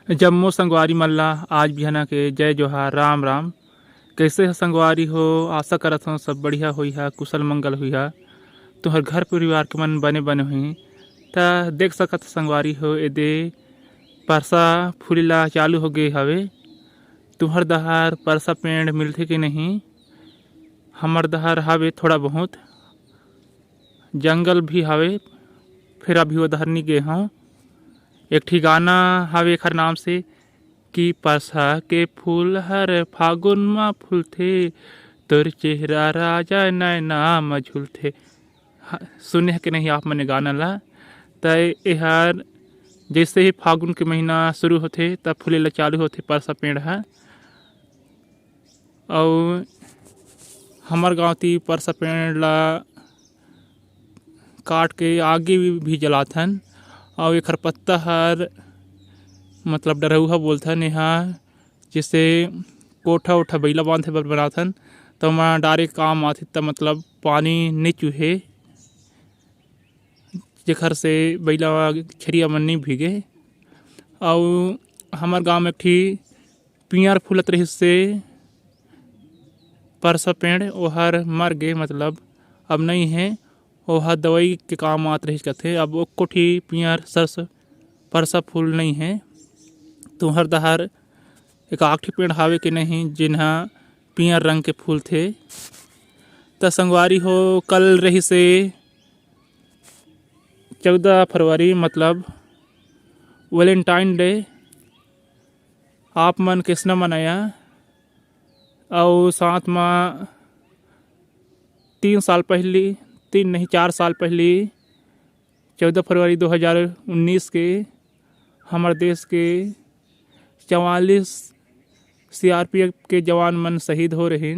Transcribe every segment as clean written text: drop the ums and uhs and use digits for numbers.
जम्मो संगवारी मल्ला आज बिहाना के जय जोहार राम राम। कैसे है संगवारी हो? आशा करत हो सब बढ़िया हुई है, कुशल मंगल हुई है। तुहर घर परिवार के मन बने बने हुई ता देख सकत संगवारी हो। एदे परसा फूलिला चालू हो गए हवे। तुहर दहार परसा पेड़ मिलथे कि नहीं? हमर दहार हवे थोड़ा बहुत, जंगल भी हवे। फिर अभी वो दहर नहीं गए हों। एक ठी गाना हवे एखर नाम से कि परसा के फूल हर फागुन मा फूलथे, तोर चेहरा राजा नैना म झूलथे। सुने कि नहीं आप मने गाना ला? त एहर जैसे ही फागुन के महीना शुरू होथे तब फूले ला चालू होथे परसा पेड़ है। और हमर गाँव ती परसा पेड़ ला काट के आगे भी जलाथन। और एखर पत्ता हर मतलब डरहुआ बोलथन। यहाँ जैसे कोठा उठा बैला बांधे बर बनाथन तो मैं डारे काम आथे। त मतलब पानी नहीं चूहे, जेखर से बैला छरिया मन नहीं भीगे। और हमार गांव में एक ठी पियर फूलत रहिस से परसा पेड़, ओहर मर गए, मतलब अब नहीं है। ओहर दवाई के काम आत रहिस कथे। अब ओ कोठी पियर सरस परसा फूल नहीं है। तुहर दहार एक आखिरी पेड़ हावे कि नहीं जिन्हा पियर रंग के फूल थे। त संगवारी हो कल रही से 14 फरवरी, मतलब वैलेंटाइन डे। आप मन किसना मनाया? और साथ में 3 साल पहले, 3 नहीं 4 साल पहले 14 फरवरी 2019 के हमारे देश के 44 CRPF के जवान मन शहीद हो रहे।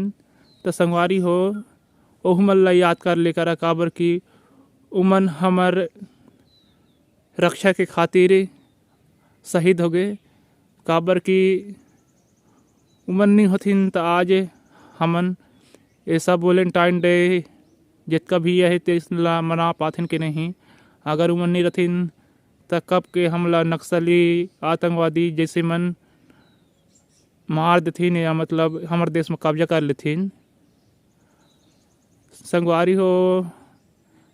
तो संगवारी हो ओह मन ला याद कर लेकर काबर की उमन हमर रक्षा के खातिर शहीद हो गए। काबर की उमन नहीं होथिन तो आज हमन ऐसा वैलेंटाइन डे जितना भी है तेला मना पाथिन के नहीं। अगर उमन नहीं रथिन तो कब के हमला नक्सली आतंकवादी जैसे मन मार देथिन या मतलब हमारे देश में कब्जा कर लेथिन। संगवारी हो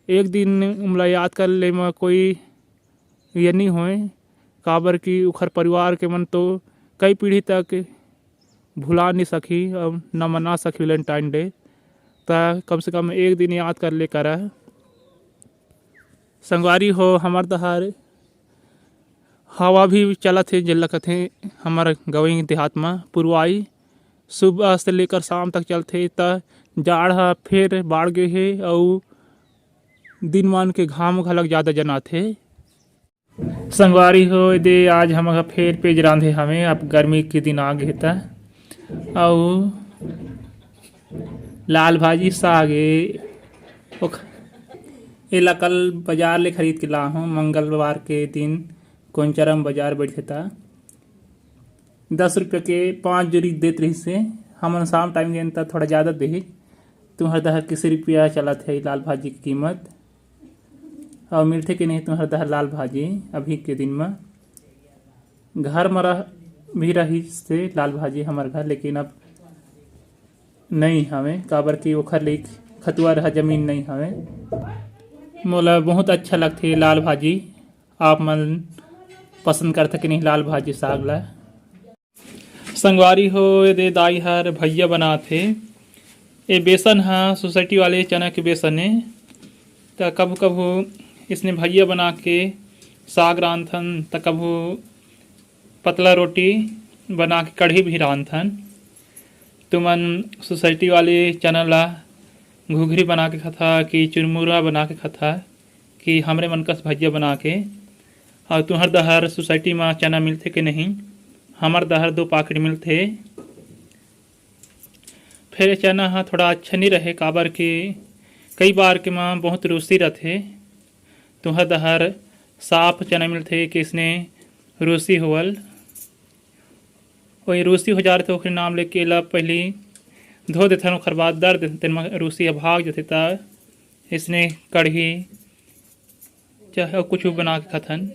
एक दिन उमला याद कर ले में कोई ये नहीं होए। काबर की उखर परिवार के मन तो कई पीढ़ी तक भुला नहीं सकी और न मना सकी वैलेंटाइन डे। ता कम से कम एक दिन याद कर ले कर संगवारी हो। हमार दहार हवा भी चलत है जिला कथे हमार गवई देहात में पुरवाई सुबह से लेकर शाम तक चलते। त जाड़ हा फिर बाढ़ गए है और दिन मान के घाम घलक ज़्यादा जनाथे। संगवारी हो दे आज हम फिर पेज रांधे हमें। अब गर्मी के दिन आ गए था और लाल भाजी सागे एला कल बाजार ले खरीद के ला हूँ। मंगलवार के दिन कोंचरम बाजार बैठे था। 10 रुपये के 5 जोड़ी देते रही से। हमन शाम टाइम गए तो थोड़ा ज़्यादा दे। तुम्हारे दहर किसी रुपया चला थे लाल भाजी की कीमत। और मिलते कि नहीं तुम्हारे दहर लाल भाजी अभी के दिन में? घर में भी रही से लाल भाजी हमारे घर, लेकिन अब नहीं हमें। काबर की ओखर ले खतुआ रहा जमीन नहीं हमें। मोला बहुत अच्छा लगते लाल भाजी। आप मन पसंद करते कि नहीं लाल भाजी साग ला? संगवारी हो दे दाई हर भैया बनाथे। ये बेसन है सोसाइटी वाले चना के बेसन है। तो कभू कभू इसने भैया बना के साग रांधन, तो कभू पतला रोटी बना के कढ़ी भी रांधन। तुमन सोसाइटी वाले चना ला घुघरी बना के खाता कि चुरमुरा बना के खाता कि हमरे मन कस भजिया बना के? और तुहर दहर सोसाइटी में चना मिलते कि नहीं? हमार दहर 2 पाकिट मिलते। फिर चना हाँ थोड़ा अच्छा नहीं रहे, काबर के कई बार के माँ बहुत रूसी रहते। तुहर दहर साफ चना मिलते कि इसने रूसी होवल। वही रूसी हो जा रहे थे ओखरे नाम लेके ला पहले धो देथन, ओखर बाद दर देथन में रूसी भाग जाते ता इसने कढ़ी चाहे कुछ बना के खाथन।